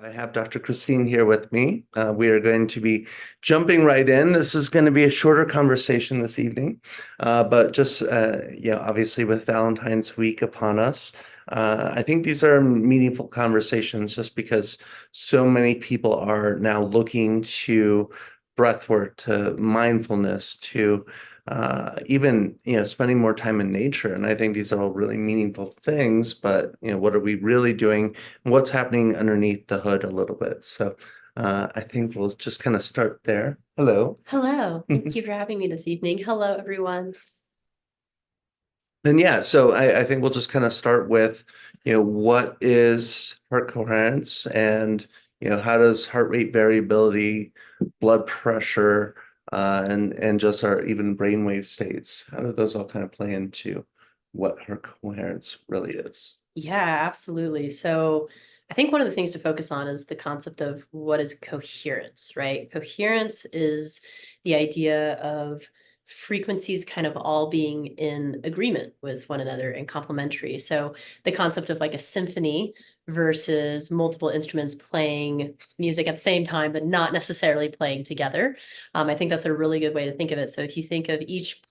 I have Dr. Christine here with me. We are going to be jumping right in. This is going to be a shorter conversation this evening, but just obviously with Valentine's week upon us, I think these are meaningful conversations just because so many people are now looking to breath work, to mindfulness, to even spending more time in nature. And I think these are all really meaningful things. But what are we really doing? What's happening underneath the hood a little bit. So I think we'll just kind of start there. Hello. Hello, thank you for having me this evening. Hello, everyone. And yeah, so I think we'll just kind of start with, what is heart coherence and, how does heart rate variability, blood pressure, and just our even brainwave states, how do those all kind of play into what heart coherence really is? Yeah, absolutely. So I think one of the things to focus on is the concept of what is coherence, right? Coherence is the idea of frequencies kind of all being in agreement with one another and complementary. So the concept of like a symphony versus multiple instruments playing music at the same time, but not necessarily playing together. I think that's a really good way to think of it. So if you think of each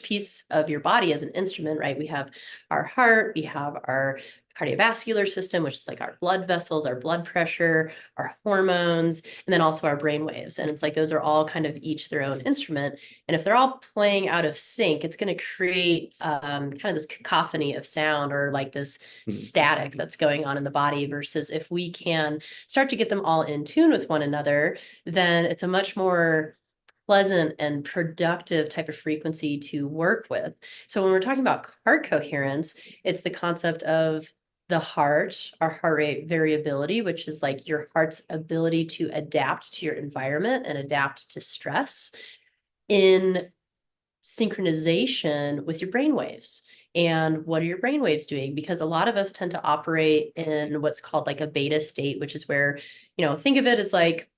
piece of your body as an instrument, right? We have our heart, we have our cardiovascular system, which is like our blood vessels, our blood pressure, our hormones, and then also our brain waves. And it's like those are all kind of each their own instrument. And if they're all playing out of sync, it's going to create kind of this cacophony of sound or like this static that's going on in the body. Versus if we can start to get them all in tune with one another, then it's a much more pleasant and productive type of frequency to work with. So when we're talking about heart coherence, it's the concept of the heart, our heart rate variability, which is like your heart's ability to adapt to your environment and adapt to stress in synchronization with your brain waves. And what are your brain waves doing? Because a lot of us tend to operate in what's called like a beta state, which is where, think of it as like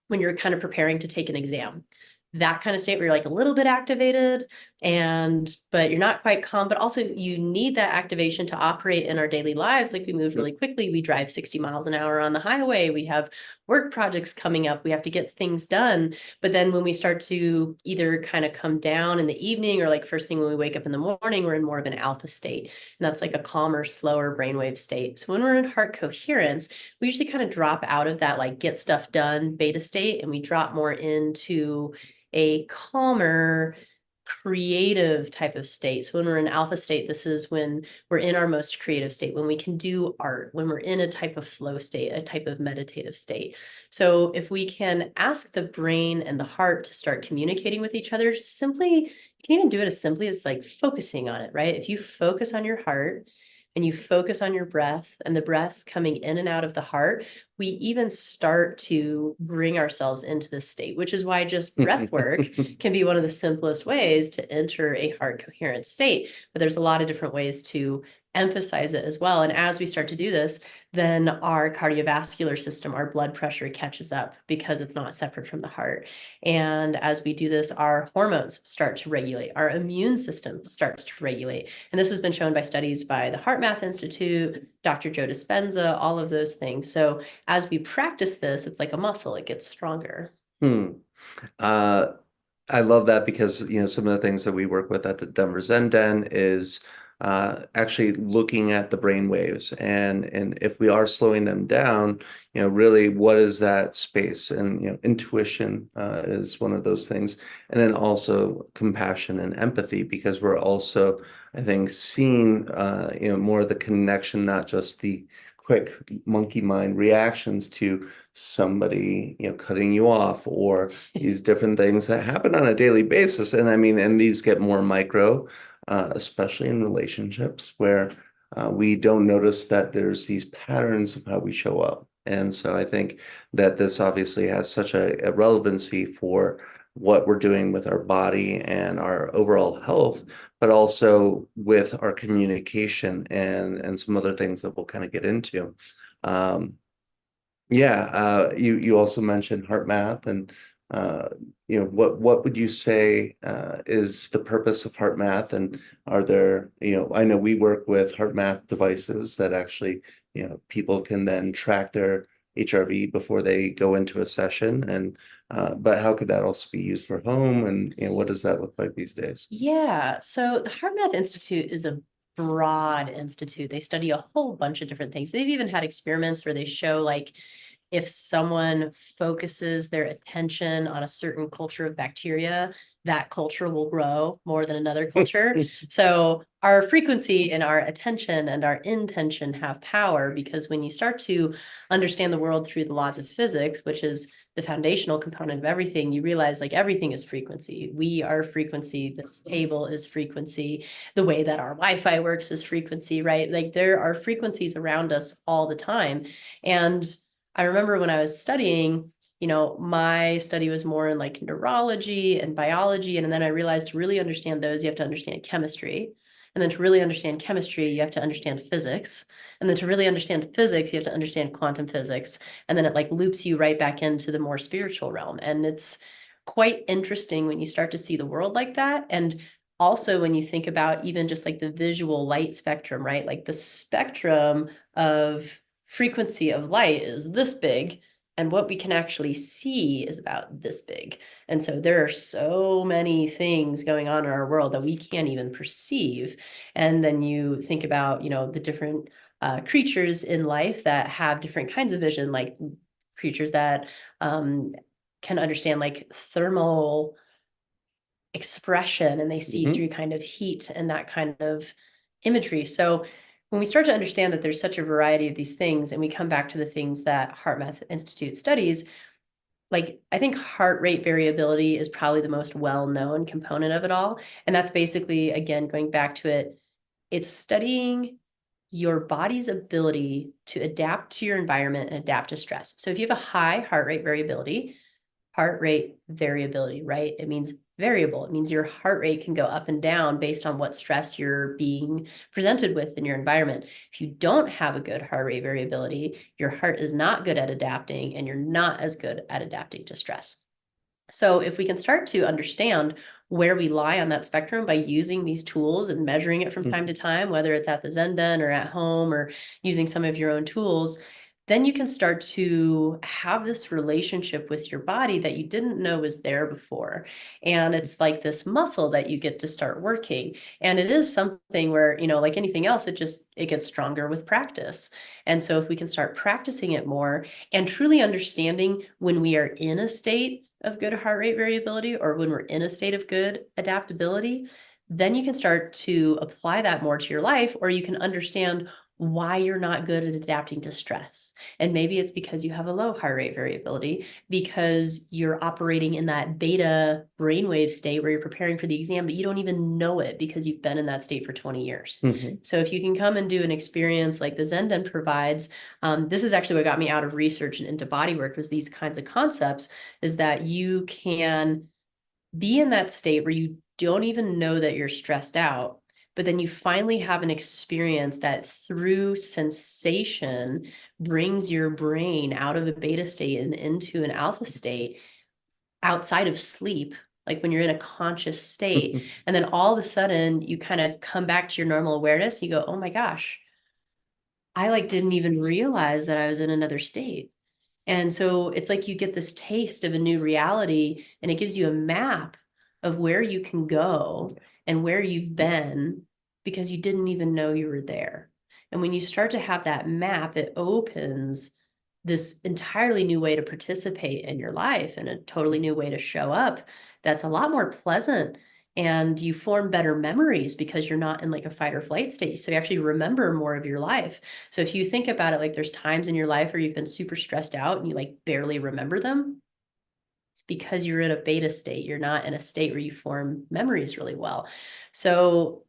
when you're kind of preparing to take an exam, that kind of state where you're like a little bit activated but you're not quite calm, but also you need that activation to operate in our daily lives. Like we move really quickly, we drive 60 miles an hour on the highway, we have work projects coming up, we have to get things done. But then when we start to either kind of come down in the evening or like first thing when we wake up in the morning, we're in more of an alpha state, and that's like a calmer, slower brainwave state. So when we're in heart coherence, we usually kind of drop out of that like get stuff done beta state, and we drop more into a calmer, creative type of state. So when we're in alpha state, this is when we're in our most creative state, when we can do art, when we're in a type of flow state, a type of meditative state. So if we can ask the brain and the heart to start communicating with each other, simply, you can even do it as simply as like focusing on it, right? If you focus on your heart and you focus on your breath and the breath coming in and out of the heart, we even start to bring ourselves into this state, which is why just breath work can be one of the simplest ways to enter a heart coherent state. But there's a lot of different ways to emphasize it as well. And as we start to do this, then our cardiovascular system, our blood pressure catches up because it's not separate from the heart. And as we do this, our hormones start to regulate, our immune system starts to regulate. And this has been shown by studies by the Heart Math Institute, Dr. Joe Dispenza, all of those things. So as we practice this, it's like a muscle, it gets stronger. Hmm. Uh, I love that because, some of the things that we work with at the Denver Zen Den is actually looking at the brain waves and if we are slowing them down, really what is that space? And, intuition is one of those things. And then also compassion and empathy because we're also, I think, seeing, more of the connection, not just the quick monkey mind reactions to somebody, cutting you off or these different things that happen on a daily basis. And I mean, and these get more micro, especially in relationships where we don't notice that there's these patterns of how we show up. And so I think that this obviously has such a relevancy for what we're doing with our body and our overall health, but also with our communication and some other things that we'll kind of get into. Um, yeah, you also mentioned heart math and uh, what would you say is the purpose of heart math? And are there, I know we work with heart math devices that actually, people can then track their HRV before they go into a session. And but how could that also be used for home? And what does that look like these days? Yeah, so the HeartMath Institute is a broad institute. They study a whole bunch of different things. They've even had experiments where they show like if someone focuses their attention on a certain culture of bacteria, that culture will grow more than another culture. So our frequency and our attention and our intention have power, because when you start to understand the world through the laws of physics, which is the foundational component of everything, you realize like everything is frequency. We are frequency. This table is frequency. The way that our Wi-Fi works is frequency, right? Like there are frequencies around us all the time. And I remember when I was studying, my study was more in like neurology and biology. And then I realized to really understand those, you have to understand chemistry. And then to really understand chemistry, you have to understand physics. And then to really understand physics, you have to understand quantum physics. And then it like loops you right back into the more spiritual realm. And it's quite interesting when you start to see the world like that. And also when you think about even just like the visual light spectrum, right? Like the spectrum of frequency of light is this big, and what we can actually see is about this big. And so there are so many things going on in our world that we can't even perceive. And then you think about, the different creatures in life that have different kinds of vision, like creatures that can understand like thermal expression, and they see Mhm. through kind of heat and that kind of imagery. So when we start to understand that there's such a variety of these things, and we come back to the things that HeartMath Institute studies, like I think heart rate variability is probably the most well-known component of it all. And that's basically, again, going back to it, it's studying your body's ability to adapt to your environment and adapt to stress. So if you have a high heart rate variability, right? It means variable. It means your heart rate can go up and down based on what stress you're being presented with in your environment. If you don't have a good heart rate variability, your heart is not good at adapting, and you're not as good at adapting to stress. So if we can start to understand where we lie on that spectrum by using these tools and measuring it from time to time, whether it's at the Zen Den or at home or using some of your own tools, then you can start to have this relationship with your body that you didn't know was there before. And it's like this muscle that you get to start working. And it is something where, like anything else, it gets stronger with practice. And so if we can start practicing it more and truly understanding when we are in a state of good heart rate variability or when we're in a state of good adaptability, then you can start to apply that more to your life, or you can understand why you're not good at adapting to stress. And maybe it's because you have a low heart rate variability, because you're operating in that beta brainwave state where you're preparing for the exam, but you don't even know it because you've been in that state for 20 years. Mhm. So if you can come and do an experience like the Zen Den provides, this is actually what got me out of research and into body work, was these kinds of concepts, is that you can be in that state where you don't even know that you're stressed out, but then you finally have an experience that through sensation brings your brain out of a beta state and into an alpha state outside of sleep, like when you're in a conscious state. And then all of a sudden you kind of come back to your normal awareness. You go, oh my gosh, I like didn't even realize that I was in another state. And so it's like you get this taste of a new reality, and it gives you a map of where you can go and where you've been because you didn't even know you were there. And when you start to have that map, it opens this entirely new way to participate in your life and a totally new way to show up that's a lot more pleasant. And you form better memories because you're not in like a fight or flight state. So you actually remember more of your life. So if you think about it, like there's times in your life where you've been super stressed out and you like barely remember them. It's because you're in a beta state. You're not in a state where you form memories really well. So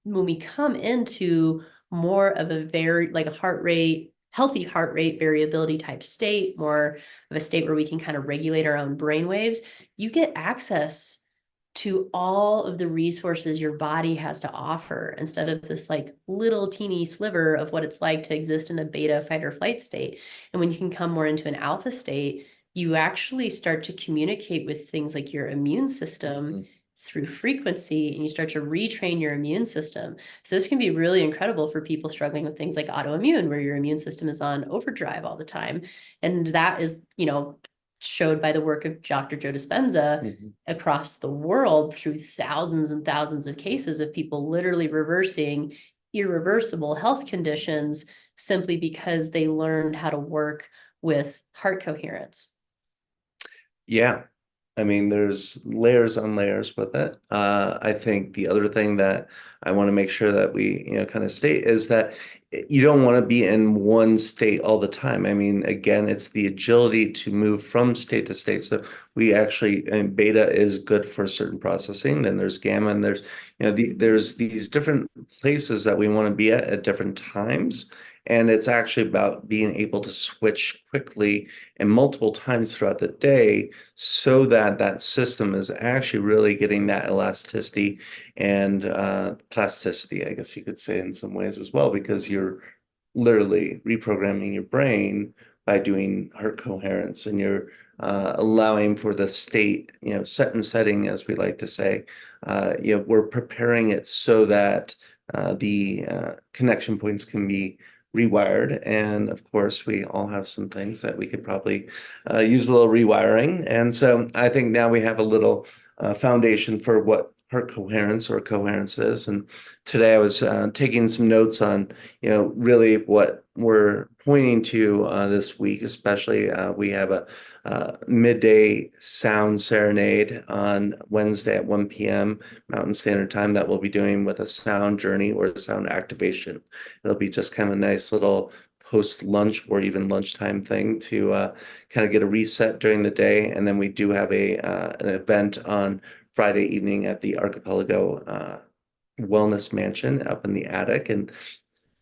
when we come into more of a very like a heart rate, healthy heart rate variability type state, more of a state where we can kind of regulate our own brain waves, you get access to all of the resources your body has to offer instead of this like little teeny sliver of what it's like to exist in a beta fight or flight state. And when you can come more into an alpha state, you actually start to communicate with things like your immune system through frequency, and you start to retrain your immune system. So this can be really incredible for people struggling with things like autoimmune, where your immune system is on overdrive all the time. And that is, showed by the work of Dr. Joe Dispenza across the world through thousands and thousands of cases of people literally reversing irreversible health conditions simply because they learned how to work with heart coherence. Yeah. I mean, there's layers on layers with it. I think the other thing that I want to make sure that we, kind of state is that you don't want to be in one state all the time. I mean, again, it's the agility to move from state to state. So we actually, and beta is good for certain processing. Then there's gamma, and there's, there's these different places that we want to be at different times. And it's actually about being able to switch quickly and multiple times throughout the day so that that system is actually really getting that elasticity and plasticity, I guess you could say in some ways as well, because you're literally reprogramming your brain by doing heart coherence, and you're allowing for the state, set and setting, as we like to say. We're preparing it so that the connection points can be rewired. And of course, we all have some things that we could probably use a little rewiring. And so I think now we have a little foundation for what heart coherence or coherence is. And today I was taking some notes on, really what we're pointing to this week, especially we have a midday sound serenade on Wednesday at 1 p.m. Mountain Standard Time that we'll be doing with a sound journey or a sound activation. It'll be just kind of a nice little post lunch or even lunchtime thing to kind of get a reset during the day. And then we do have an event on Friday evening at the Archipelago Wellness Mansion up in the attic. And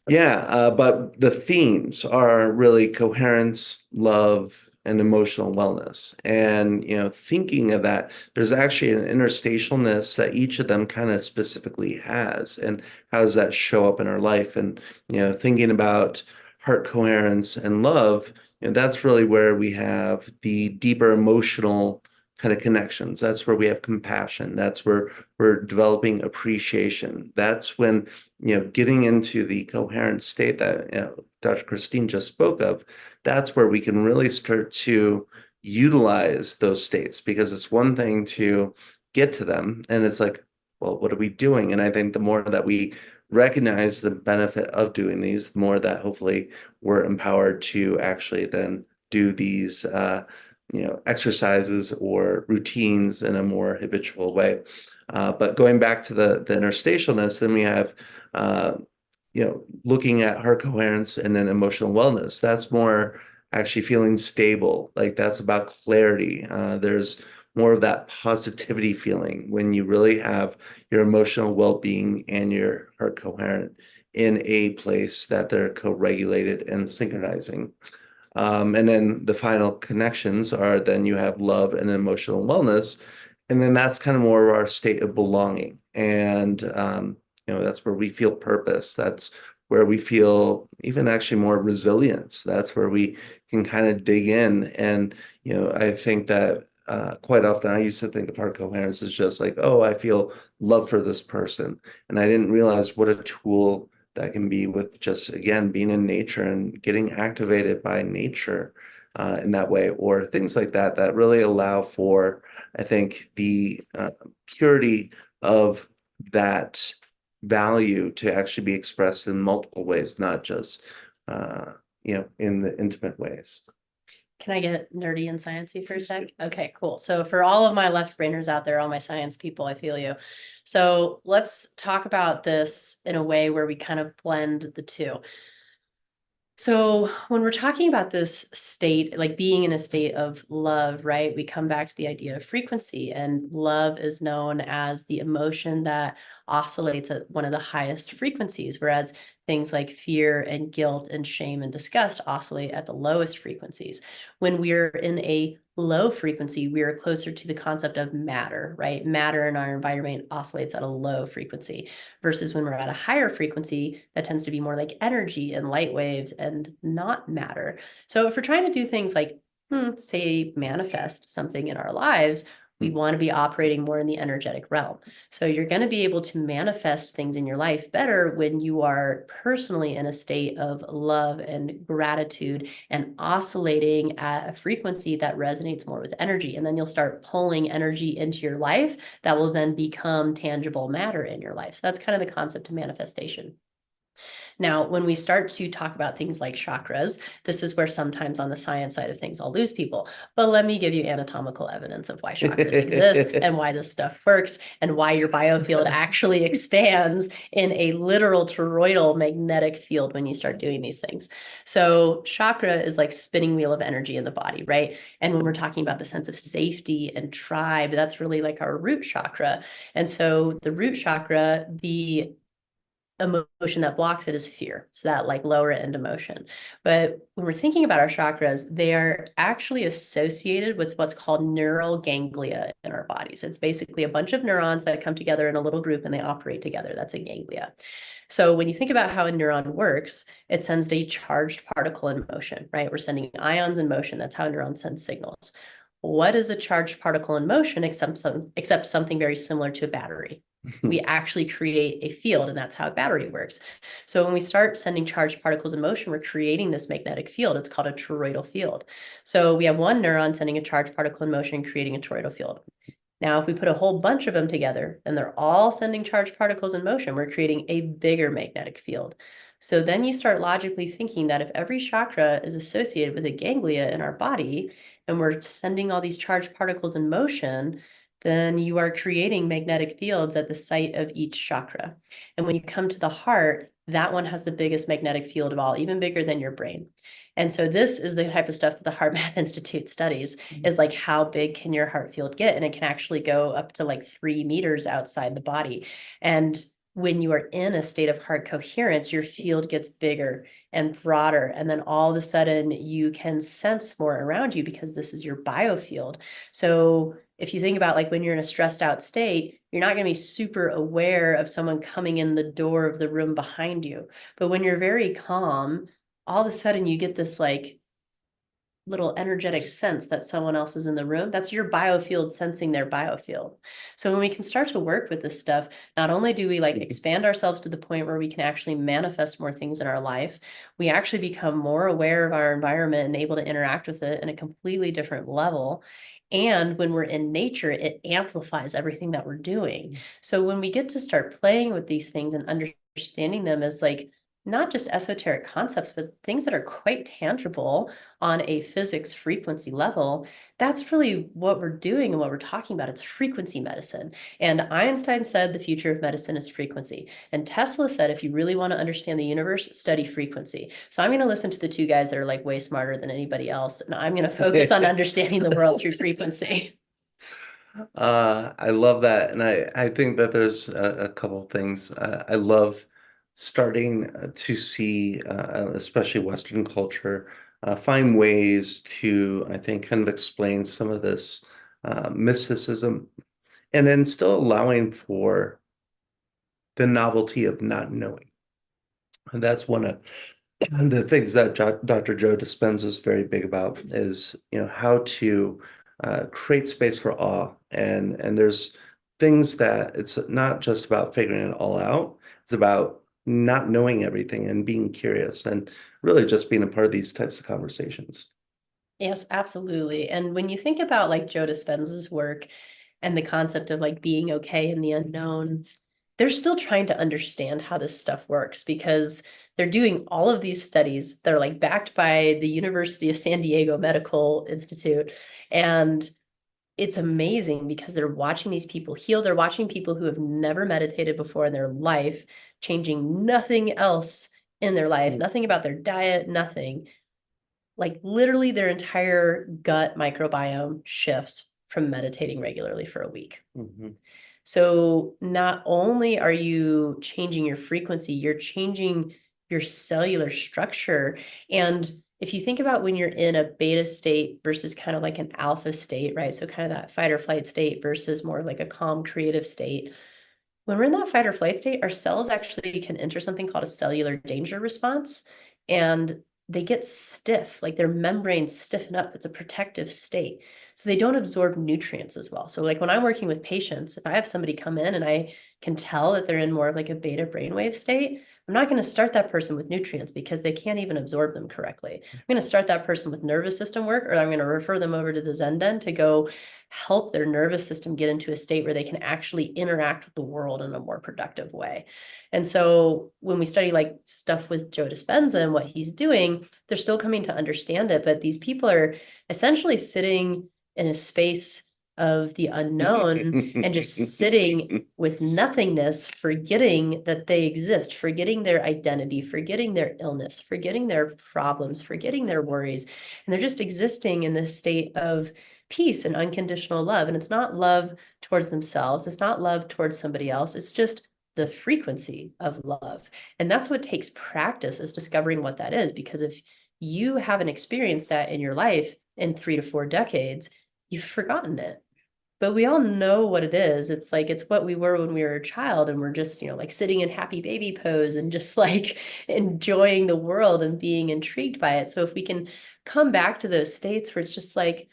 yeah, but the themes are really coherence, love, and emotional wellness. And, thinking of that, there's actually an interstitialness that each of them kind of specifically has. And how does that show up in our life? And, thinking about heart coherence and love, that's really where we have the deeper emotional kind of connections. That's where we have compassion. That's where we're developing appreciation. That's when, getting into the coherent state that, Dr. Christine just spoke of, that's where we can really start to utilize those states, because it's one thing to get to them and it's like, well, what are we doing? And I think the more that we recognize the benefit of doing these, the more that hopefully we're empowered to actually then do these exercises or routines in a more habitual way. But going back to the interstitialness, then we have looking at heart coherence and then emotional wellness. That's more actually feeling stable. Like that's about clarity. There's more of that positivity feeling when you really have your emotional well-being and your heart coherent in a place that they're co-regulated and synchronizing. And then the final connections are then you have love and emotional wellness. And then that's kind of more of our state of belonging. And, that's where we feel purpose. That's where we feel even actually more resilience. That's where we can kind of dig in. And, I think that quite often I used to think of heart coherence as just like, oh, I feel love for this person. And I didn't realize what a tool that can be with just, again, being in nature and getting activated by nature in that way, or things like that, that really allow for, I think, the purity of that value to actually be expressed in multiple ways, not just, in the intimate ways. Can I get nerdy and sciencey for a sec? Okay, cool. So for all of my left brainers out there, all my science people, I feel you. So let's talk about this in a way where we kind of blend the two. So when we're talking about this state, like being in a state of love, right? We come back to the idea of frequency, and love is known as the emotion that oscillates at one of the highest frequencies, whereas things like fear and guilt and shame and disgust oscillate at the lowest frequencies. When we're in a low frequency, we are closer to the concept of matter, right? Matter in our environment oscillates at a low frequency, versus when we're at a higher frequency, that tends to be more like energy and light waves and not matter. So if we're trying to do things like, say, manifest something in our lives, We want to be operating more in the energetic realm. So you're going to be able to manifest things in your life better when you are personally in a state of love and gratitude and oscillating at a frequency that resonates more with energy. And then you'll start pulling energy into your life that will then become tangible matter in your life. So that's kind of the concept of manifestation. Now, when we start to talk about things like chakras, this is where sometimes on the science side of things, I'll lose people. But let me give you anatomical evidence of why chakras exist and why this stuff works and why your biofield actually expands in a literal toroidal magnetic field when you start doing these things. So chakra is like spinning wheel of energy in the body, right? And when we're talking about the sense of safety and tribe, that's really like our root chakra. And so the root chakra, the emotion that blocks it is fear. So that like lower end emotion. But when we're thinking about our chakras, they are actually associated with what's called neural ganglia in our bodies. It's basically a bunch of neurons that come together in a little group and they operate together. That's a ganglia. So when you think about how a neuron works, it sends a charged particle in motion, right? We're sending ions in motion. That's how a neuron sends signals. What is a charged particle in motion except something very similar to a battery? We actually create a field, and that's how a battery works. So when we start sending charged particles in motion, we're creating this magnetic field. It's called a toroidal field. So we have one neuron sending a charged particle in motion, creating a toroidal field. Now, if we put a whole bunch of them together and they're all sending charged particles in motion, we're creating a bigger magnetic field. So then you start logically thinking that if every chakra is associated with a ganglia in our body, and we're sending all these charged particles in motion, then you are creating magnetic fields at the site of each chakra. And when you come to the heart, that one has the biggest magnetic field of all, even bigger than your brain. And so this is the type of stuff that the Heart Math Institute studies, is like how big can your heart field get? And it can actually go up to like 3 meters outside the body. And when you are in a state of heart coherence, your field gets bigger and broader. And then all of a sudden you can sense more around you because this is your biofield. So if you think about like when you're in a stressed out state, you're not going to be super aware of someone coming in the door of the room behind you. But when you're very calm, all of a sudden you get this like little energetic sense that someone else is in the room. That's your biofield sensing their biofield. So when we can start to work with this stuff, not only do we like expand ourselves to the point where we can actually manifest more things in our life, we actually become more aware of our environment and able to interact with it in a completely different level. And when we're in nature, it amplifies everything that we're doing. So when we get to start playing with these things and understanding them as like not just esoteric concepts, but things that are quite tangible on a physics frequency level, that's really what we're doing and what we're talking about. It's frequency medicine. And Einstein said the future of medicine is frequency. And Tesla said, if you really want to understand the universe, study frequency. So I'm going to listen to the two guys that are like way smarter than anybody else. And I'm going to focus on understanding the world through frequency. I love that. And I think that there's a couple of things. I love starting to see, especially Western culture, find ways to, I think, kind of explain some of this mysticism and then still allowing for the novelty of not knowing. And that's one of the things that Dr. Joe Dispenza is very big about is, how to create space for awe. And there's things that it's not just about figuring it all out. It's about not knowing everything and being curious and really just being a part of these types of conversations. Yes, absolutely. And when you think about like Joe Dispenza's work and the concept of like being okay in the unknown, they're still trying to understand how this stuff works because they're doing all of these studies that are like backed by the University of San Diego Medical Institute. And it's amazing because they're watching these people heal. They're watching people who have never meditated before in their life, changing nothing else in their life, nothing about their diet, nothing. Like literally their entire gut microbiome shifts from meditating regularly for a week. Mhm. So not only are you changing your frequency, you're changing your cellular structure. And if you think about when you're in a beta state versus kind of like an alpha state, right? So kind of that fight or flight state versus more like a calm creative state. When we're in that fight or flight state, our cells actually can enter something called a cellular danger response. And they get stiff, like their membranes stiffen up. It's a protective state. So they don't absorb nutrients as well. So like when I'm working with patients, if I have somebody come in and I can tell that they're in more of like a beta brainwave state, I'm not going to start that person with nutrients because they can't even absorb them correctly. I'm going to start that person with nervous system work, or I'm going to refer them over to the Zen Den to go help their nervous system get into a state where they can actually interact with the world in a more productive way. And so when we study like stuff with Joe Dispenza and what he's doing, they're still coming to understand it. But these people are essentially sitting in a space of the unknown and just sitting with nothingness, forgetting that they exist, forgetting their identity, forgetting their illness, forgetting their problems, forgetting their worries. And they're just existing in this state of peace and unconditional love. And it's not love towards themselves, it's not love towards somebody else, it's just the frequency of love. And that's what takes practice, is discovering what that is. Because if you haven't experienced that in your life in 3 to 4 decades, you've forgotten it. But we all know what it is. It's like, it's what we were when we were a child, and we're just, like sitting in happy baby pose and just like enjoying the world and being intrigued by it. So if we can come back to those states where it's just like,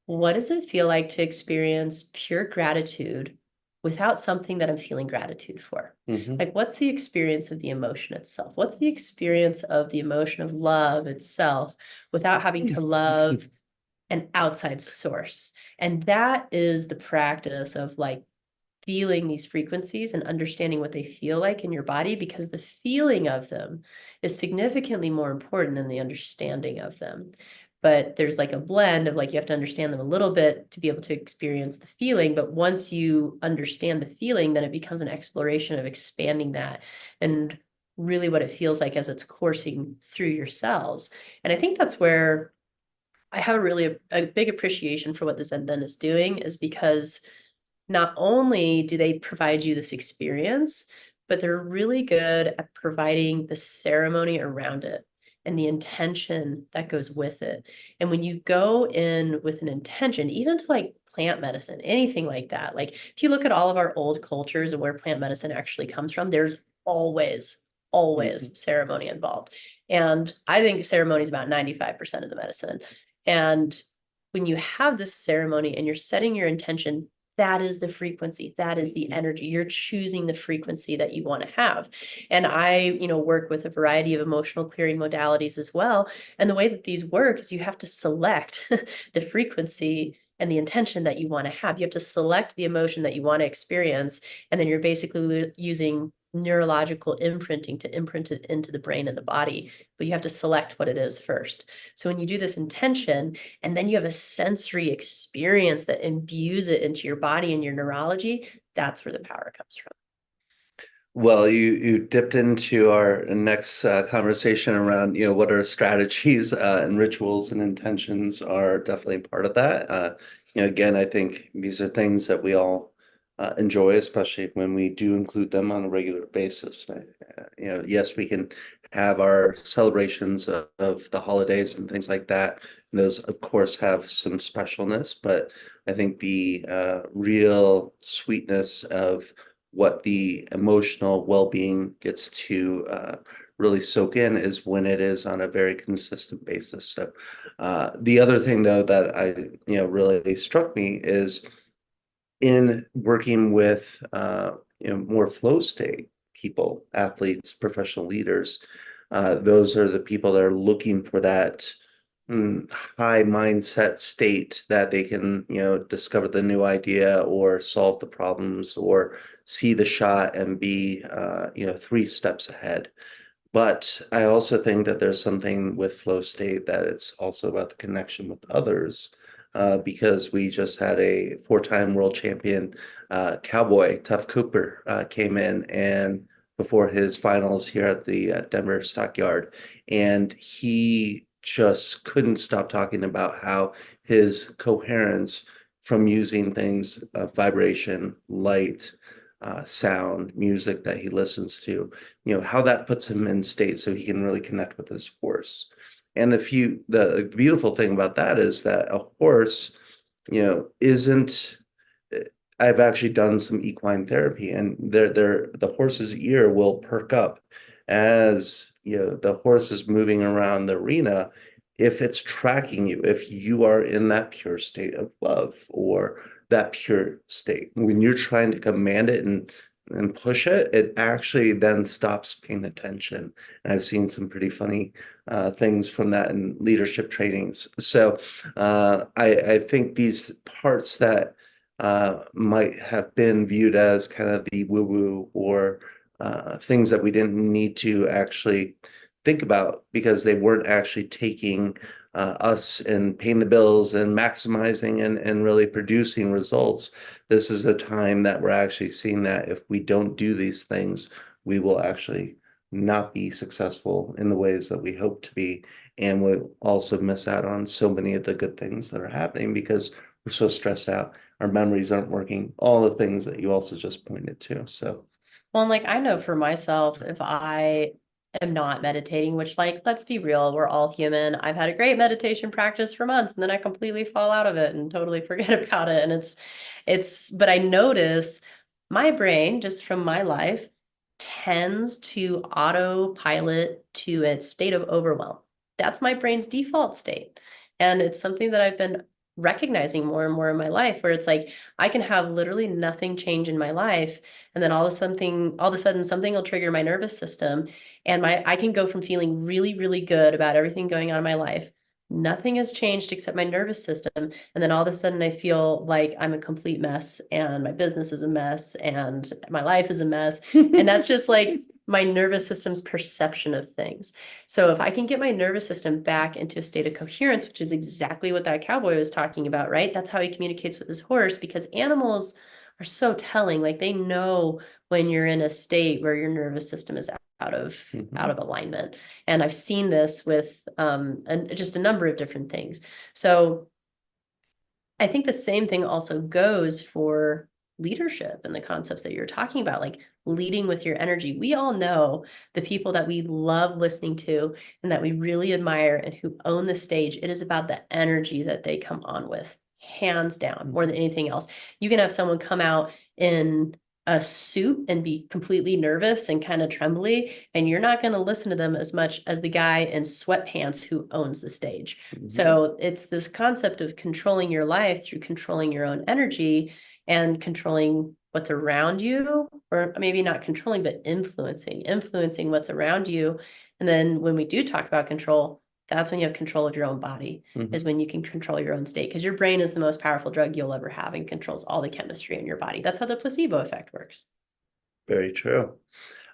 what does it feel like to experience pure gratitude without something that I'm feeling gratitude for? Mhm. Like, what's the experience of the emotion itself? What's the experience of the emotion of love itself without having to love an outside source? And that is the practice of like feeling these frequencies and understanding what they feel like in your body, because the feeling of them is significantly more important than the understanding of them. But there's like a blend of like, you have to understand them a little bit to be able to experience the feeling. But once you understand the feeling, then it becomes an exploration of expanding that and really what it feels like as it's coursing through your cells. And I think that's where I have a big appreciation for what the Zen Den is doing, is because not only do they provide you this experience, but they're really good at providing the ceremony around it and the intention that goes with it. And when you go in with an intention, even to like plant medicine, anything like that, like if you look at all of our old cultures and where plant medicine actually comes from, there's always, Mhm. always ceremony involved. And I think ceremony is about 95% of the medicine. And when you have this ceremony and you're setting your intention, that is the frequency, that is the energy. You're choosing the frequency that you want to have. And I, work with a variety of emotional clearing modalities as well. And the way that these work is you have to select the frequency and the intention that you want to have. You have to select the emotion that you want to experience. And then you're basically using neurological imprinting to imprint it into the brain and the body. But you have to select what it is first. So when you do this intention, and then you have a sensory experience that imbues it into your body and your neurology, that's where the power comes from. Well, you dipped into our next conversation around, what our strategies and rituals and intentions are definitely part of that. Again, I think these are things that we all enjoy, especially when we do include them on a regular basis. Yes, we can have our celebrations of the holidays and things like that. And those, of course, have some specialness, but I think the real sweetness of what the emotional well-being gets to really soak in is when it is on a very consistent basis. So the other thing though that really struck me is in working with more flow state people, athletes, professional leaders, those are the people that are looking for that high mindset state that they can, discover the new idea or solve the problems or see the shot and be, 3 steps ahead. But I also think that there's something with flow state that it's also about the connection with others, because we just had a 4-time world champion, cowboy, Tough Cooper, came in and before his finals here at the Denver Stockyard, and he just couldn't stop talking about how his coherence from using things, vibration, light, sound, music that he listens to, how that puts him in state so he can really connect with his horse. And the beautiful thing about that is that a horse, isn't I've actually done some equine therapy and the horse's ear will perk up as the horse is moving around the arena, if it's tracking you, if you are in that pure state of love or that pure state, when you're trying to command it and push it, it actually then stops paying attention. And I've seen some pretty funny things from that in leadership trainings. So I think these parts that might have been viewed as kind of the woo-woo or things that we didn't need to actually think about because they weren't actually taking us and paying the bills and maximizing and really producing results. This is a time that we're actually seeing that if we don't do these things, we will actually not be successful in the ways that we hope to be. And we'll also miss out on so many of the good things that are happening because we're so stressed out. Our memories aren't working, all the things that you also just pointed to. So, Well, and like I know for myself, if I am not meditating, which like, let's be real, we're all human. I've had a great meditation practice for months and then I completely fall out of it and totally forget about it. And but I notice my brain, just from my life, tends to autopilot to a state of overwhelm. That's my brain's default state. And it's something that I've been recognizing more and more in my life, where it's like I can have literally nothing change in my life, and then all of a sudden something will trigger my nervous system, and I can go from feeling really, really good about everything going on in my life. Nothing has changed except my nervous system. And then all of a sudden I feel like I'm a complete mess and my business is a mess and my life is a mess. And that's just like my nervous system's perception of things. So if I can get my nervous system back into a state of coherence, which is exactly what that cowboy was talking about, right? That's how he communicates with his horse, because animals are so telling. Like they know when you're in a state where your nervous system is out of alignment. And I've seen this with just a number of different things. So I think the same thing also goes for leadership and the concepts that you're talking about, like leading with your energy. We all know the people that we love listening to and that we really admire and who own the stage. It is about the energy that they come on with, hands down, more than anything else. You can have someone come out in a suit and be completely nervous and kind of trembly, and you're not going to listen to them as much as the guy in sweatpants who owns the stage. So it's this concept of controlling your life through controlling your own energy and controlling what's around you, or maybe not controlling, but influencing what's around you. And then when we do talk about control, that's when you have control of your own body, is when you can control your own state, because your brain is the most powerful drug you'll ever have and controls all the chemistry in your body. That's how the placebo effect works. Very true.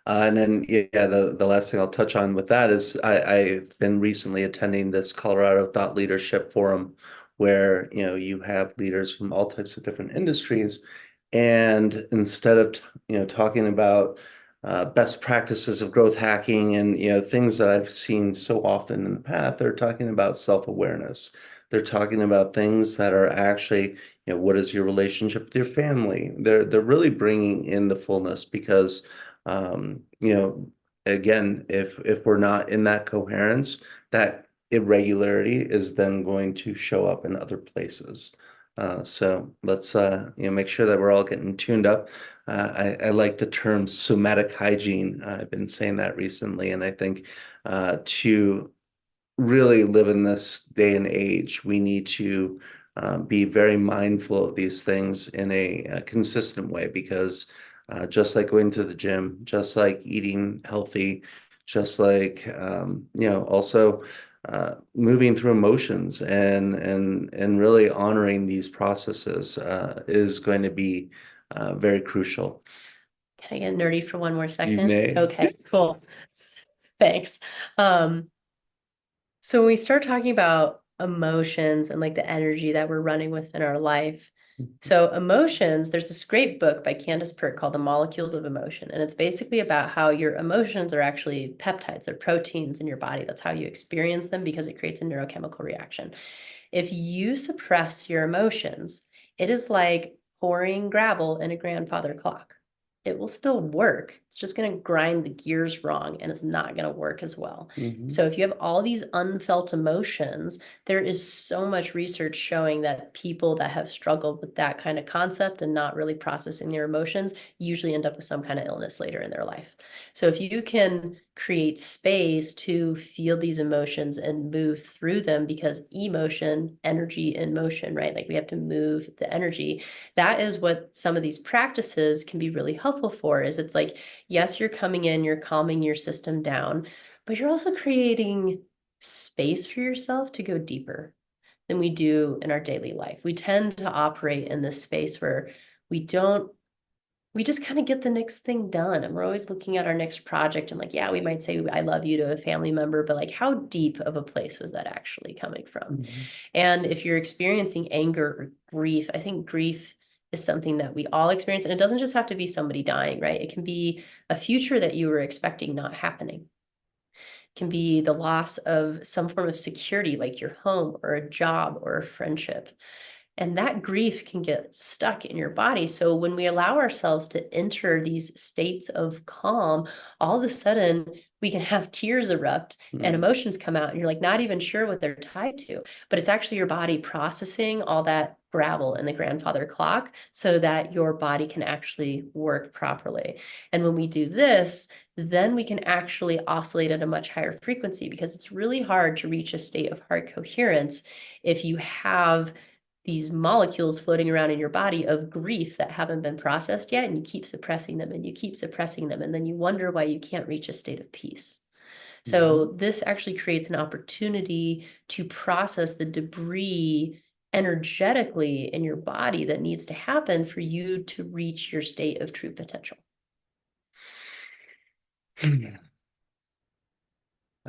And then, yeah, the last thing I'll touch on with that is I've been recently attending this Colorado Thought Leadership Forum where, you have leaders from all types of different industries. And instead of, talking about best practices of growth hacking and, things that I've seen so often in the past, they're talking about self-awareness. They're talking about things that are actually, what is your relationship with your family? They're really bringing in the fullness because again, if we're not in that coherence, that irregularity is then going to show up in other places. So let's make sure that we're all getting tuned up. I like the term somatic hygiene. I've been saying that recently, and I think to really live in this day and age, we need to be very mindful of these things in a consistent way because just like going to the gym, just like eating healthy, just like also moving through emotions and really honoring these processes is going to be very crucial. Can I get nerdy for one more You second? may. Okay, cool. Thanks. Um, So when we start talking about emotions and like the energy that we're running with in our life, so emotions, there's this great book by Candace Pert called The Molecules of Emotion. And it's basically about how your emotions are actually peptides, they're proteins in your body. That's how you experience them because it creates a neurochemical reaction. If you suppress your emotions, it is like pouring gravel in a grandfather clock. It will still work, It's just going to grind the gears wrong and it's not going to work as well. Mhm. So if you have all these unfelt emotions, there is so much research showing that people that have struggled with that kind of concept and not really processing their emotions usually end up with some kind of illness later in their life. So if you can create space to feel these emotions and move through them, because emotion, energy in motion, right? Like we have to move the energy. That is what some of these practices can be really helpful for, is it's like, yes, you're coming in, you're calming your system down, but you're also creating space for yourself to go deeper than we do in our daily life. We tend to operate in this space where we don't we just kind of get the next thing done. And we're always looking at our next project and like, yeah, we might say I love you to a family member, but like how deep of a place was that actually coming from? Mhm. And if you're experiencing anger or grief, I think grief is something that we all experience. And it doesn't just have to be somebody dying, right? It can be a future that you were expecting not happening. It can be the loss of some form of security, like your home or a job or a friendship. And that grief can get stuck in your body. So when we allow ourselves to enter these states of calm, all of a sudden we can have tears erupt and Mhm. emotions come out, and you're like not even sure what they're tied to. But it's actually your body processing all that gravel in the grandfather clock so that your body can actually work properly. And when we do this, then we can actually oscillate at a much higher frequency, because it's really hard to reach a state of heart coherence if you have these molecules floating around in your body of grief that haven't been processed yet, and you keep suppressing them and you keep suppressing them, and then you wonder why you can't reach a state of peace. Mhm. So this actually creates an opportunity to process the debris energetically in your body that needs to happen for you to reach your state of true potential.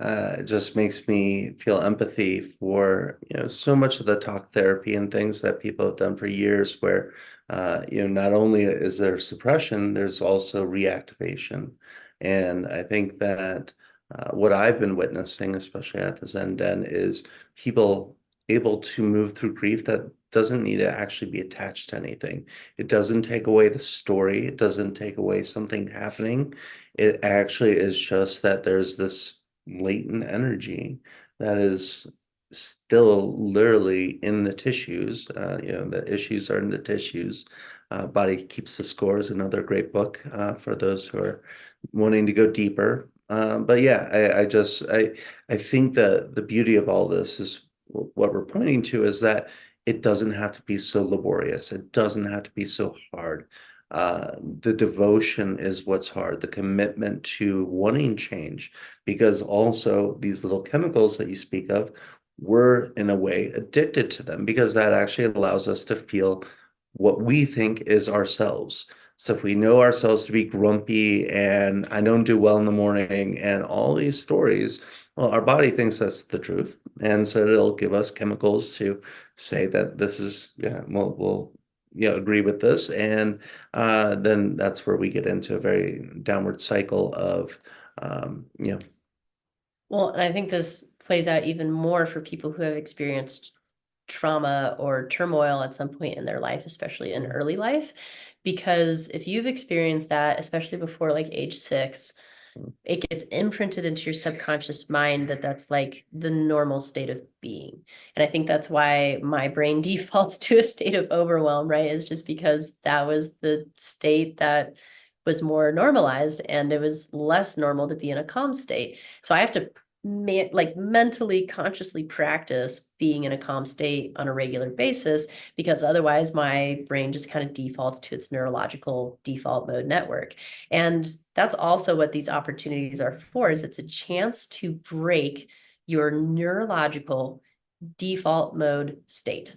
It just makes me feel empathy for, so much of the talk therapy and things that people have done for years where, not only is there suppression, there's also reactivation. And I think that what I've been witnessing, especially at the Zen Den, is people able to move through grief that doesn't need to actually be attached to anything. It doesn't take away the story. It doesn't take away something happening. It actually is just that there's this latent energy that is still literally in the tissues. The issues are in the tissues. Body Keeps the Score is another great book for those who are wanting to go deeper. But yeah, I think that the beauty of all this is what we're pointing to is that it doesn't have to be so laborious. It doesn't have to be so hard. The devotion is what's hard, the commitment to wanting change, because also these little chemicals that you speak of, we're in a way addicted to them because that actually allows us to feel what we think is ourselves. So if we know ourselves to be grumpy and I don't do well in the morning and all these stories, well, our body thinks that's the truth. And so it'll give us chemicals to say that this is, yeah, we'll agree with this. And then that's where we get into a very downward cycle of, you know, Well, and I think this plays out even more for people who have experienced trauma or turmoil at some point in their life, especially in early life. Because if you've experienced that, especially before like age 6, it gets imprinted into your subconscious mind that that's like the normal state of being. And I think that's why my brain defaults to a state of overwhelm, right? Is just because that was the state that was more normalized, and it was less normal to be in a calm state. So I have to like mentally consciously practice being in a calm state on a regular basis, because otherwise my brain just kind of defaults to its neurological default mode network. And that's also what these opportunities are for, is it's a chance to break your neurological default mode state,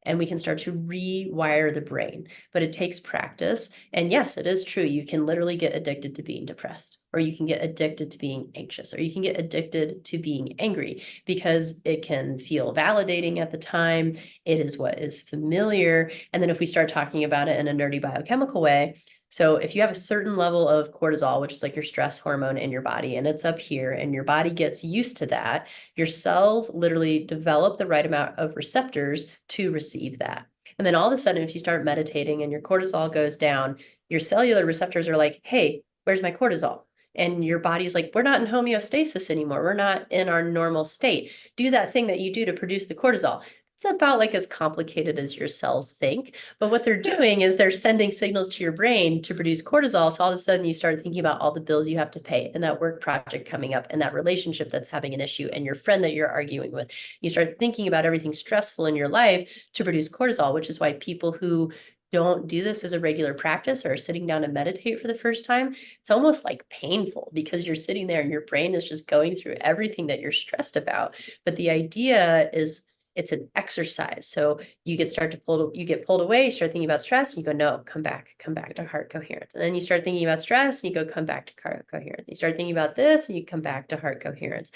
and we can start to rewire the brain. But it takes practice. And yes, it is true. You can literally get addicted to being depressed, or you can get addicted to being anxious, or you can get addicted to being angry, because it can feel validating at the time. It is what is familiar. And then if we start talking about it in a nerdy biochemical way, so if you have a certain level of cortisol, which is like your stress hormone in your body, and it's up here, and your body gets used to that, your cells literally develop the right amount of receptors to receive that. And then all of a sudden, if you start meditating and your cortisol goes down, your cellular receptors are like, hey, where's my cortisol? And your body's like, we're not in homeostasis anymore. We're not in our normal state. Do that thing that you do to produce the cortisol. It's about like as complicated as your cells think. But what they're doing is they're sending signals to your brain to produce cortisol. So all of a sudden you start thinking about all the bills you have to pay and that work project coming up and that relationship that's having an issue and your friend that you're arguing with. You start thinking about everything stressful in your life to produce cortisol, which is why people who don't do this as a regular practice or are sitting down to meditate for the first time, it's almost like painful because you're sitting there and your brain is just going through everything that you're stressed about. But the idea is it's an exercise. So you get pulled away, you start thinking about stress, and you go, no, come back to heart coherence. And then you start thinking about stress, and you go, come back to heart coherence. You start thinking about this, and you come back to heart coherence.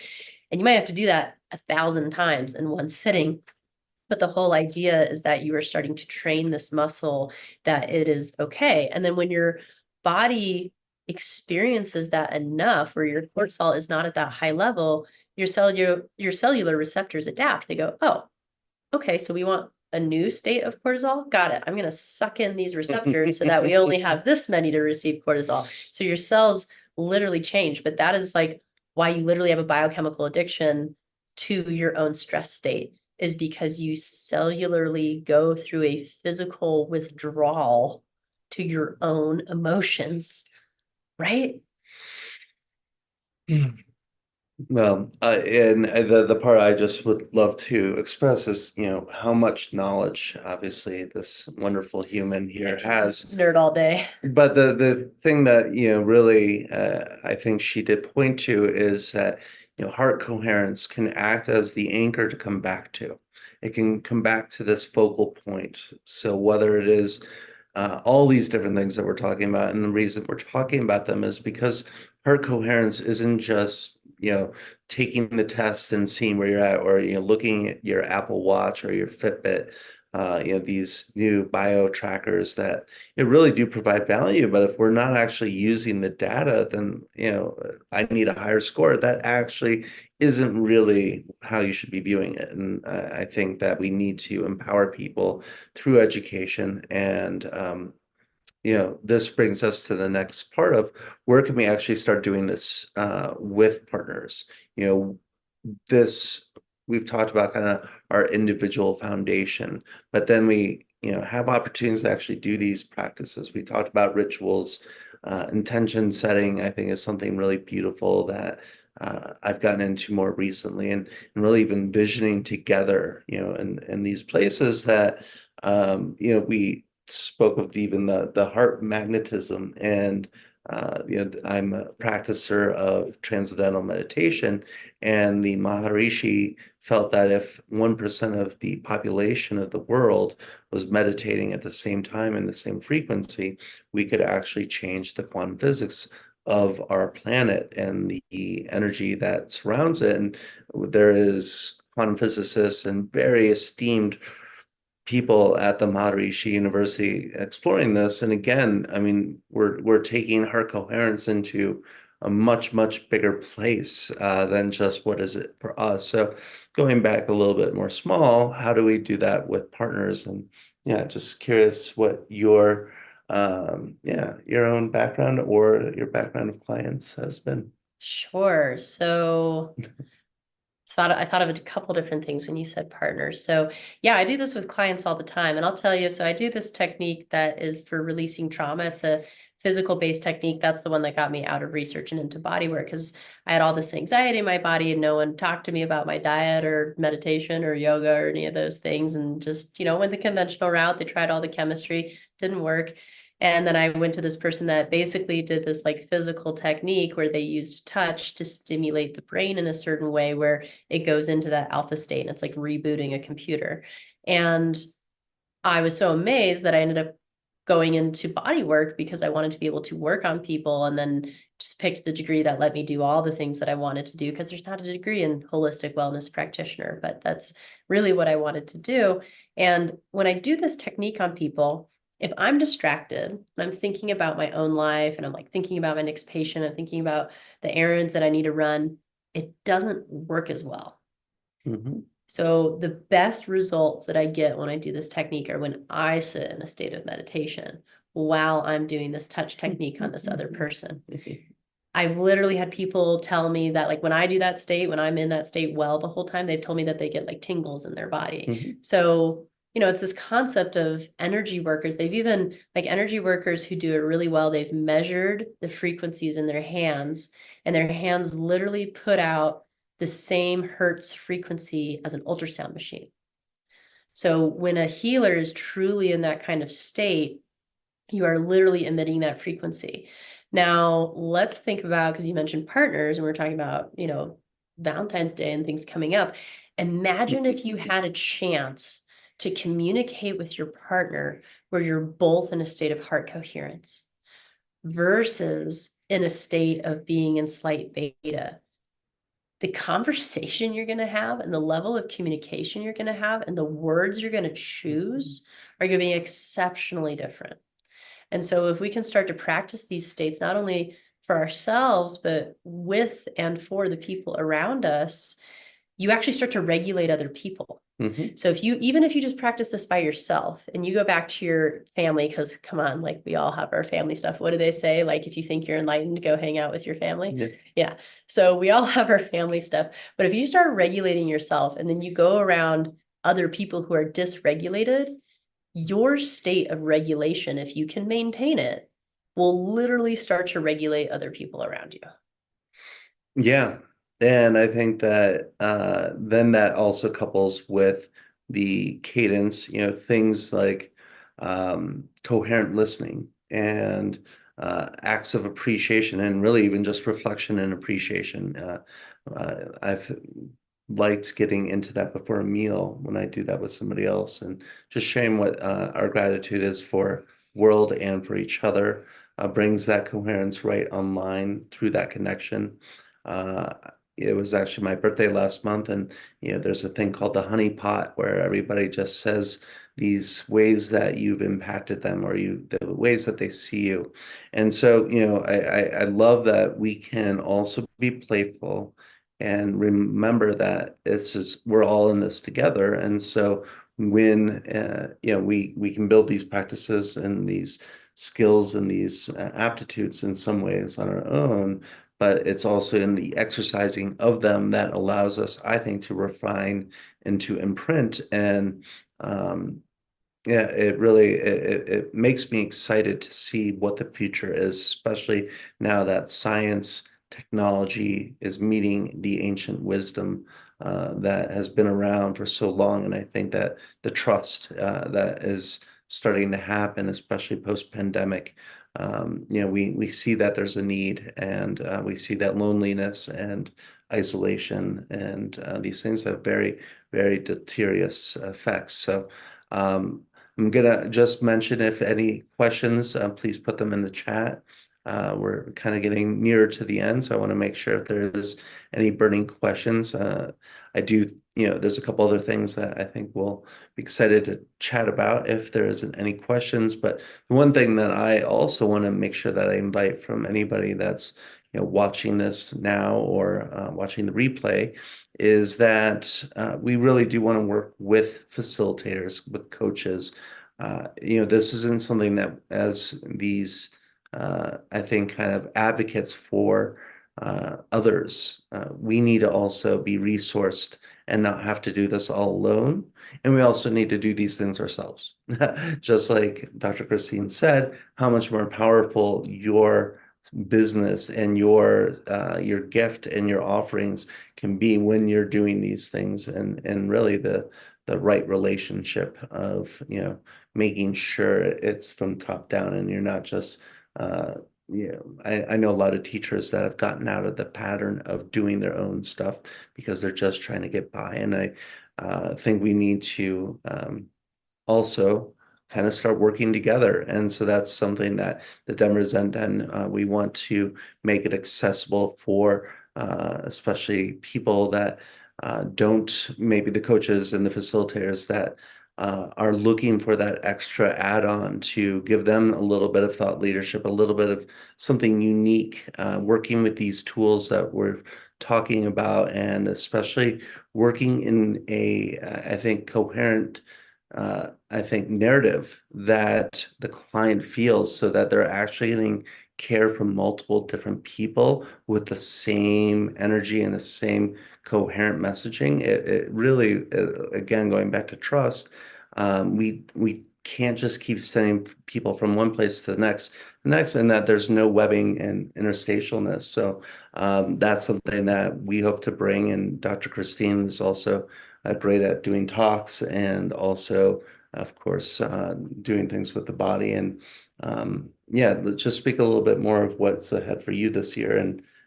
And you might have to do that 1,000 times in one sitting. But the whole idea is that you are starting to train this muscle that it is okay. And then when your body experiences that enough, where your cortisol is not at that high level, your cellular receptors adapt. They go, oh, okay, so we want a new state of cortisol. Got it. I'm going to suck in these receptors so that we only have this many to receive cortisol. So your cells literally change. But that is like why you literally have a biochemical addiction to your own stress state, is because you cellularly go through a physical withdrawal to your own emotions, right? Well, and the part I just would love to express is, how much knowledge, obviously, this wonderful human here has. Nerd all day. But the thing that, really, I think she did point to is that, heart coherence can act as the anchor to come back to. It can come back to this focal point. So whether it is all these different things that we're talking about, and the reason we're talking about them is because heart coherence isn't just, taking the test and seeing where you're at, or, looking at your Apple Watch or your Fitbit, these new bio trackers that really do provide value. But if we're not actually using the data, then, I need a higher score. That actually isn't really how you should be viewing it. And I think that we need to empower people through education. And, this brings us to the next part of where can we actually start doing this with partners? You know, this we've talked about kind of our individual foundation, but then we, have opportunities to actually do these practices. We talked about rituals, intention setting, I think is something really beautiful that I've gotten into more recently, and really even visioning together, in these places that, we spoke of even the heart magnetism. And I'm a practicer of transcendental meditation, and the Maharishi felt that if 1% of the population of the world was meditating at the same time in the same frequency, we could actually change the quantum physics of our planet and the energy that surrounds it. And there is quantum physicists and very esteemed people at the Maharishi University exploring this. And again, I mean, we're taking heart coherence into a much, much bigger place than just what is it for us. So going back a little bit more small, how do we do that with partners? And yeah, just curious what your own background or your background of clients has been. Sure. So I thought of a couple different things when you said partners. So yeah, I do this with clients all the time. And I'll tell you, so I do this technique that is for releasing trauma. It's a physical based technique. That's the one that got me out of research and into body work, because I had all this anxiety in my body and no one talked to me about my diet or meditation or yoga or any of those things. And just, went the conventional route. They tried all the chemistry, didn't work. And then I went to this person that basically did this like physical technique where they used touch to stimulate the brain in a certain way where it goes into that alpha state, and it's like rebooting a computer. And I was so amazed that I ended up going into body work because I wanted to be able to work on people, and then just picked the degree that let me do all the things that I wanted to do, because there's not a degree in holistic wellness practitioner, but that's really what I wanted to do. And when I do this technique on people, if I'm distracted and I'm thinking about my own life and I'm like thinking about my next patient, I'm thinking about the errands that I need to run, it doesn't work as well. Mm-hmm. So the best results that I get when I do this technique are when I sit in a state of meditation while I'm doing this touch technique on this other person. I've literally had people tell me that, like, when I do that state, when I'm in that state well the whole time, they've told me that they get like tingles in their body. Mm-hmm. So, it's this concept of energy workers. They've even, like, energy workers who do it really well, they've measured the frequencies in their hands, and their hands literally put out the same hertz frequency as an ultrasound machine. So when a healer is truly in that kind of state, you are literally emitting that frequency. Now, let's think about, because you mentioned partners and we're talking about, Valentine's Day and things coming up. Imagine if you had a chance to communicate with your partner where you're both in a state of heart coherence versus in a state of being in slight beta. The conversation you're going to have and the level of communication you're going to have and the words you're going to choose are going to be exceptionally different. And so if we can start to practice these states, not only for ourselves, but with and for the people around us, you actually start to regulate other people. Mm-hmm. So even if you just practice this by yourself and you go back to your family, because come on, like, we all have our family stuff. What do they say? Like, if you think you're enlightened, go hang out with your family. Yeah. Yeah. So we all have our family stuff. But if you start regulating yourself and then you go around other people who are dysregulated, your state of regulation, if you can maintain it, will literally start to regulate other people around you. Yeah. And I think that then that also couples with the cadence, things like coherent listening and acts of appreciation and really even just reflection and appreciation. I've liked getting into that before a meal when I do that with somebody else and just sharing what our gratitude is for world and for each other brings that coherence right online through that connection. Uh, it was actually my birthday last month, and there's a thing called the honey pot where everybody just says these ways that you've impacted them or the ways that they see you. And so, I love that we can also be playful and remember that we're all in this together. And so when we can build these practices and these skills and these aptitudes in some ways on our own, but it's also in the exercising of them that allows us, I think, to refine and to imprint. And yeah, it makes me excited to see what the future is, especially now that science technology is meeting the ancient wisdom that has been around for so long. And I think that the trust that is starting to happen, especially post-pandemic, we see that there's a need, and we see that loneliness and isolation and these things have very, very deleterious effects. So I'm gonna just mention if any questions, please put them in the chat. We're kind of getting nearer to the end, so I want to make sure if there is any burning questions. I do, there's a couple other things that I think we'll be excited to chat about if there isn't any questions. But the one thing that I also want to make sure that I invite from anybody that's, watching this now or watching the replay is that we really do want to work with facilitators, with coaches. This isn't something that as these, I think, kind of advocates for others, we need to also be resourced and not have to do this all alone. And we also need to do these things ourselves. Just like Dr. Christine said, how much more powerful your business and your gift and your offerings can be when you're doing these things and really the right relationship of making sure it's from top down and you're not just I know a lot of teachers that have gotten out of the pattern of doing their own stuff because they're just trying to get by, and I think we need to also kind of start working together. And so that's something that the Denver Zen Den, we want to make it accessible for especially people that don't, maybe the coaches and the facilitators that are looking for that extra add-on to give them a little bit of thought leadership, a little bit of something unique, working with these tools that we're talking about, and especially working in I think, coherent I think, narrative that the client feels so that they're actually getting care from multiple different people with the same energy and the same coherent messaging. It really, again, going back to trust, we can't just keep sending people from one place to the next, and that there's no webbing and interstitialness. So that's something that we hope to bring. And Dr. Christine is also great at doing talks and also, of course, doing things with the body. And yeah, let's just speak a little bit more of what's ahead for you this year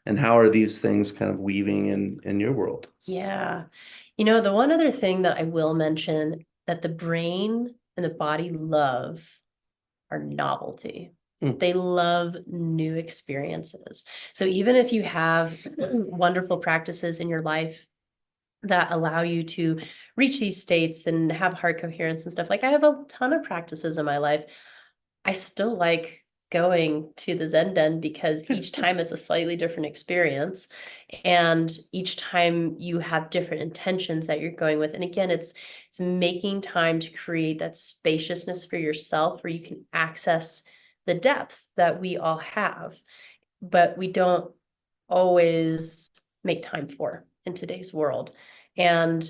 and how are these things kind of weaving in your world? Yeah. The one other thing that I will mention that the brain and the body love are novelty. Mm, They love new experiences. So even if you have wonderful practices in your life that allow you to reach these states and have heart coherence and stuff, like I have a ton of practices in my life, I still like going to the Zen Den because each time it's a slightly different experience. And each time you have different intentions that you're going with. And again, it's making time to create that spaciousness for yourself where you can access the depth that we all have, but we don't always make time for in today's world. And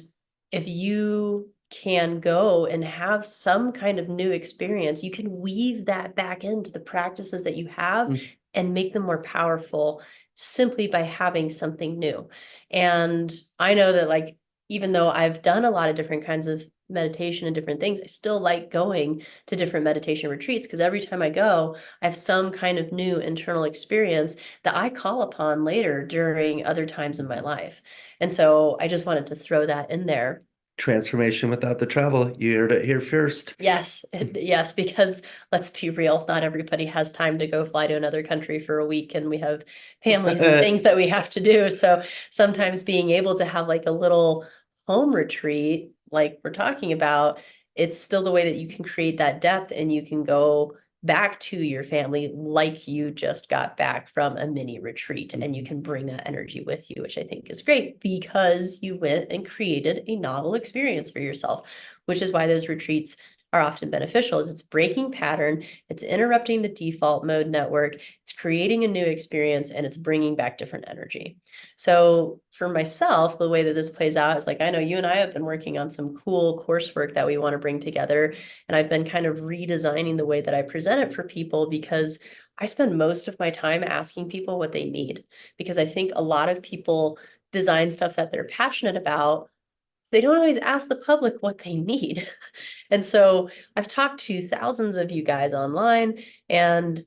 if you can go and have some kind of new experience, you can weave that back into the practices that you have mm. and make them more powerful simply by having something new. And I know that, like, even though I've done a lot of different kinds of meditation and different things, I still like going to different meditation retreats because every time I go, I have some kind of new internal experience that I call upon later during other times in my life. And so I just wanted to throw that in there. Transformation without the travel. You heard it here first. Yes, yes, because let's be real, not everybody has time to go fly to another country for a week, and we have families and things that we have to do. So sometimes being able to have like a little home retreat, like we're talking about, it's still the way that you can create that depth and you can go back to your family like you just got back from a mini retreat, and you can bring that energy with you, which I think is great because you went and created a novel experience for yourself, which is why those retreats are often beneficial. Is it's breaking pattern, it's interrupting the default mode network, it's creating a new experience, and it's bringing back different energy. So for myself, the way that this plays out is like, I know you and I have been working on some cool coursework that we want to bring together, and I've been kind of redesigning the way that I present it for people because I spend most of my time asking people what they need, because I think a lot of people design stuff that they're passionate about, they don't always ask the public what they need. And so I've talked to thousands of you guys online and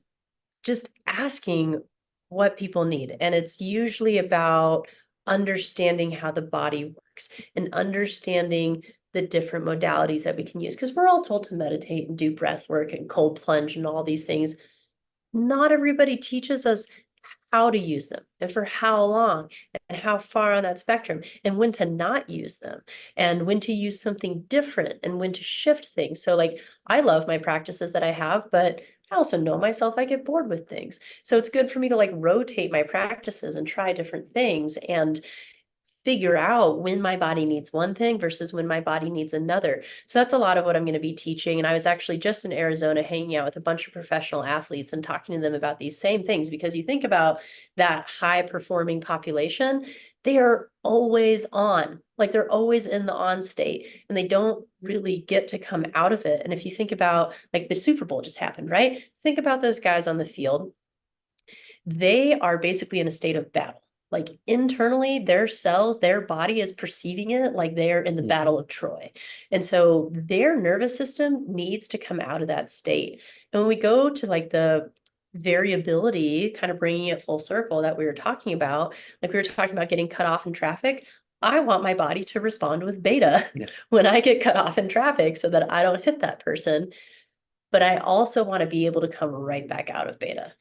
just asking what people need. And it's usually about understanding how the body works and understanding the different modalities that we can use. Because we're all told to meditate and do breath work and cold plunge and all these things. Not everybody teaches us how to use them and for how long and how far on that spectrum and when to not use them and when to use something different and when to shift things. So like I love my practices that I have, but I also know myself, I get bored with things. So it's good for me to like rotate my practices and try different things and figure out when my body needs one thing versus when my body needs another. So that's a lot of what I'm going to be teaching. And I was actually just in Arizona hanging out with a bunch of professional athletes and talking to them about these same things, because you think about that high performing population, they are always on, like they're always in the on state and they don't really get to come out of it. And if you think about like the Super Bowl just happened, right? Think about those guys on the field. They are basically in a state of battle. Like internally, their cells, their body is perceiving it like they're in the Battle of Troy. And so their nervous system needs to come out of that state. And when we go to like the variability, kind of bringing it full circle that we were talking about, like we were talking about getting cut off in traffic. I want my body to respond with beta Yeah. when I get cut off in traffic so that I don't hit that person. But I also want to be able to come right back out of beta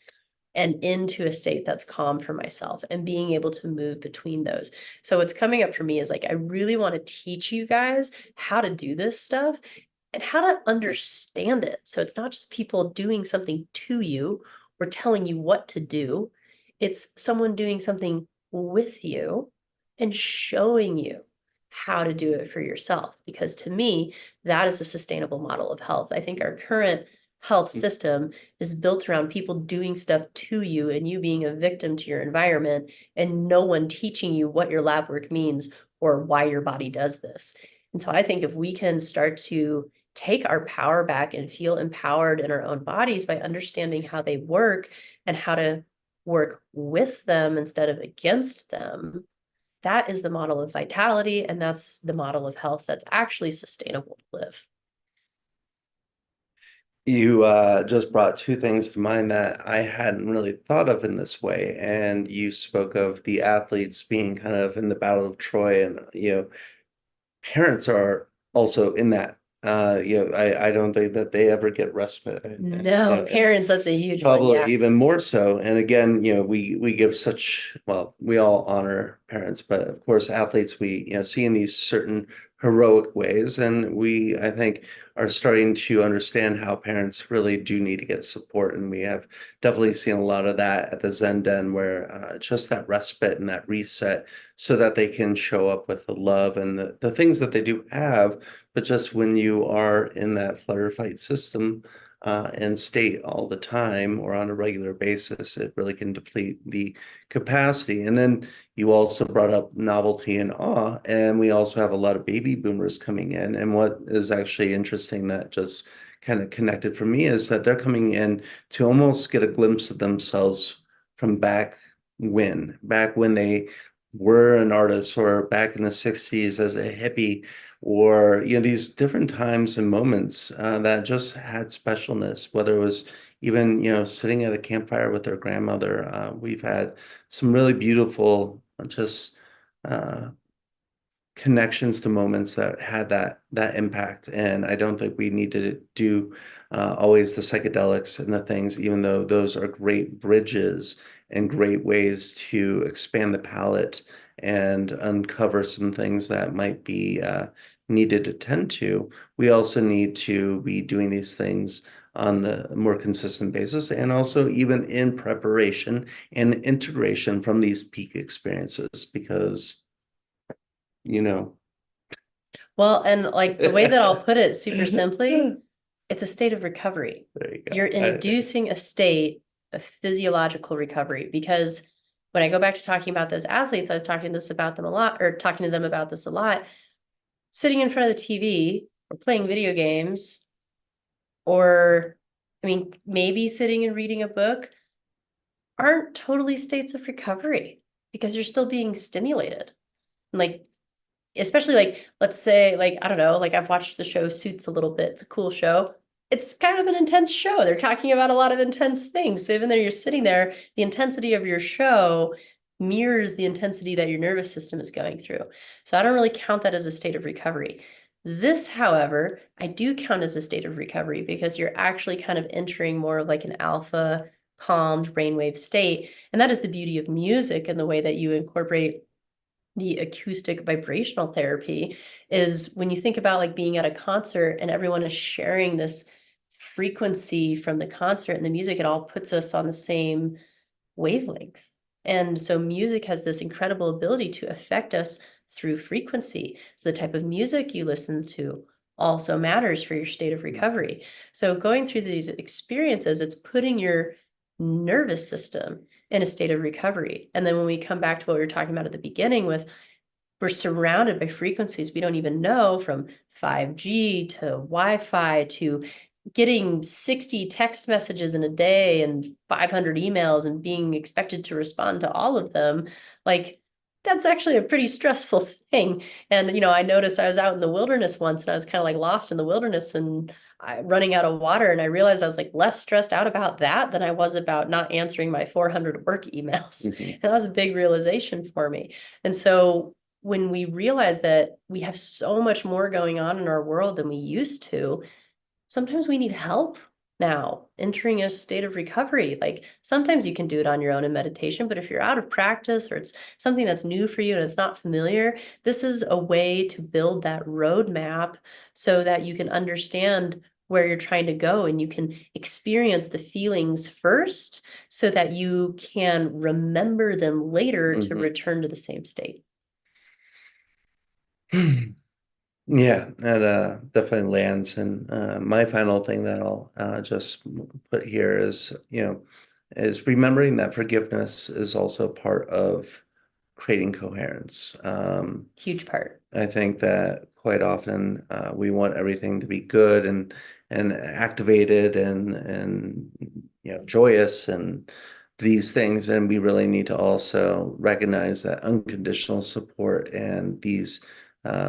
and into a state that's calm for myself and being able to move between those. So what's coming up for me is like, I really want to teach you guys how to do this stuff and how to understand it. So it's not just people doing something to you or telling you what to do. It's someone doing something with you and showing you how to do it for yourself. Because to me, that is a sustainable model of health. I think our current health system is built around people doing stuff to you and you being a victim to your environment and no one teaching you what your lab work means or why your body does this. And so I think if we can start to take our power back and feel empowered in our own bodies by understanding how they work and how to work with them instead of against them, that is the model of vitality, and that's the model of health that's actually sustainable to live. You just brought two things to mind that I hadn't really thought of in this way. And you spoke of the athletes being kind of in the Battle of Troy, and parents are also in that. I don't think that they ever get respite. No, parents, that's a huge one. Probably Yeah. even more so. And again, we give such, well, we all honor parents, but of course, athletes we see in these certain heroic ways, and we I think are starting to understand how parents really do need to get support, and we have definitely seen a lot of that at the Zen Den, where just that respite and that reset, so that they can show up with the love and the things that they do have, but just when you are in that flight or fight system and state all the time or on a regular basis, it really can deplete the capacity. And then you also brought up novelty and awe, and we also have a lot of baby boomers coming in. And what is actually interesting that just kind of connected for me is that they're coming in to almost get a glimpse of themselves from back when they were an artist, or back in the 60s as a hippie, or these different times and moments that just had specialness, whether it was even sitting at a campfire with their grandmother. We've had some really beautiful just uh, connections to moments that had that impact. And I don't think we need to do always the psychedelics and the things, even though those are great bridges and great ways to expand the palette and uncover some things that might be needed to tend to. We also need to be doing these things on the more consistent basis, and also even in preparation and integration from these peak experiences, because you know. Well, and like the way that I'll put it super simply, There it's a state of recovery. you go. You're inducing a state of physiological recovery because when I go back to talking about those athletes, I was talking this about them a lot, or talking to them about this a lot. Sitting in front of the TV or playing video games, or I mean, maybe sitting and reading a book aren't totally states of recovery because you're still being stimulated. And like, especially like, let's say, like, I don't know, like I've watched the show Suits a little bit. It's a cool show. It's kind of an intense show. They're talking about a lot of intense things. So even though you're sitting there, the intensity of your show mirrors the intensity that your nervous system is going through. So I don't really count that as a state of recovery. This, however, I do count as a state of recovery because you're actually kind of entering more like an alpha calmed brainwave state. And that is the beauty of music and the way that you incorporate the acoustic vibrational therapy is when you think about like being at a concert and everyone is sharing this frequency from the concert and the music, it all puts us on the same wavelength. And so music has this incredible ability to affect us through frequency. So the type of music you listen to also matters for your state of recovery. So going through these experiences, it's putting your nervous system in a state of recovery. And then when we come back to what we were talking about at the beginning with we're surrounded by frequencies we don't even know, from 5G to Wi-Fi to getting 60 text messages in a day and 500 emails and being expected to respond to all of them. Like that's actually a pretty stressful thing. And, I noticed I was out in the wilderness once and I was kind of like lost in the wilderness and running out of water. And I realized I was like less stressed out about that than I was about not answering my 400 work emails. And that was a big realization for me. And so when we realize that we have so much more going on in our world than we used to, sometimes we need help now entering a state of recovery. Like sometimes you can do it on your own in meditation, but if you're out of practice or it's something that's new for you and it's not familiar, this is a way to build that roadmap so that you can understand where you're trying to go and you can experience the feelings first so that you can remember them later to return to the same state. Yeah, that definitely lands. And my final thing that I'll just put here is, is remembering that forgiveness is also part of creating coherence. Huge part. I think that quite often we want everything to be good and activated and joyous and these things, and we really need to also recognize that unconditional support and these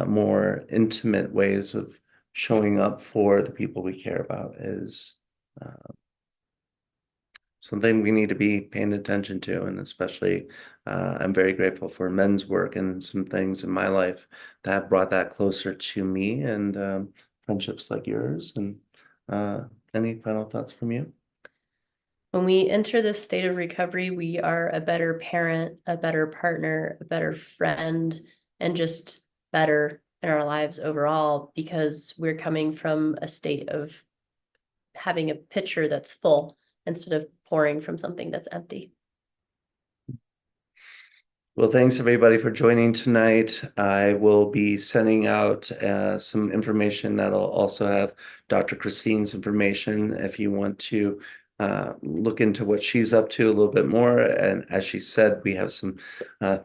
more intimate ways of showing up for the people we care about is uh, something we need to be paying attention to. And especially, I'm very grateful for men's work and some things in my life that have brought that closer to me and friendships like yours. And uh, any final thoughts from you? When we enter this state of recovery, we are a better parent, a better partner, a better friend, and just better in our lives overall because we're coming from a state of having a pitcher that's full instead of pouring from something that's empty. Well, thanks everybody for joining tonight. I will be sending out some information that'll also have Dr. Christine's information if you want to look into what she's up to a little bit more. And as she said, we have some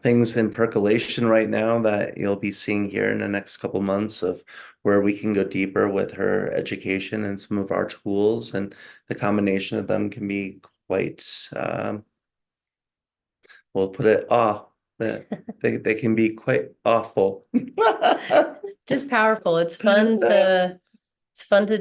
things in percolation right now that you'll be seeing here in the next couple months of where we can go deeper with her education and some of our tools. And the combination of them can be quite we'll put it off. They can be quite awful. Just powerful. It's fun to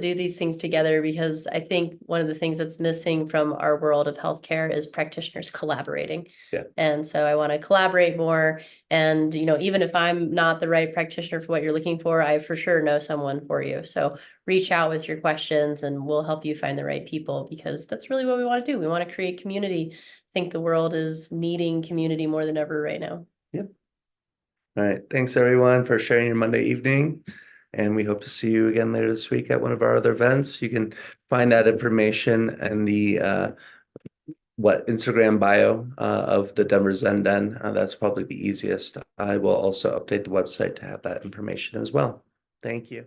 do these things together because I think one of the things that's missing from our world of healthcare is practitioners collaborating. Yeah. And so I want to collaborate more. And, even if I'm not the right practitioner for what you're looking for, I for sure know someone for you. So reach out with your questions and we'll help you find the right people because that's really what we want to do. We want to create community. I think the world is needing community more than ever right now. Yep. All right. Thanks everyone for sharing your Monday evening. And we hope to see you again later this week at one of our other events. You can find that information in the Instagram bio of the Denver Zen Den. That's probably the easiest. I will also update the website to have that information as well. Thank you.